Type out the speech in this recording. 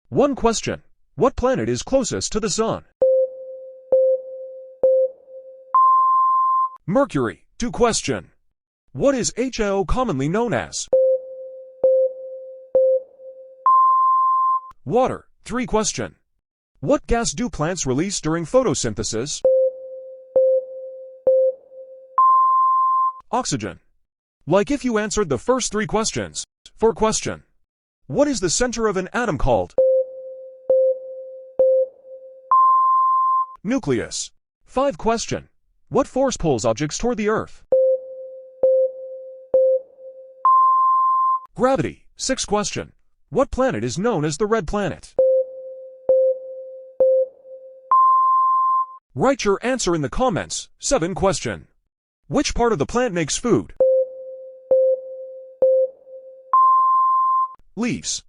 1 question. What planet is closest to the Sun? Mercury. 2 question. What is HAO commonly known as? Water. 3 question. What gas do plants release during photosynthesis? Oxygen. Like if you answered the first 3 questions. 4 question. What is the center of an atom called? Nucleus. 5 question. What force pulls objects toward the Earth? Gravity. 6 question. What planet is known as the Red Planet? Write your answer in the comments. 7 question. Which part of the plant makes food? Leaves.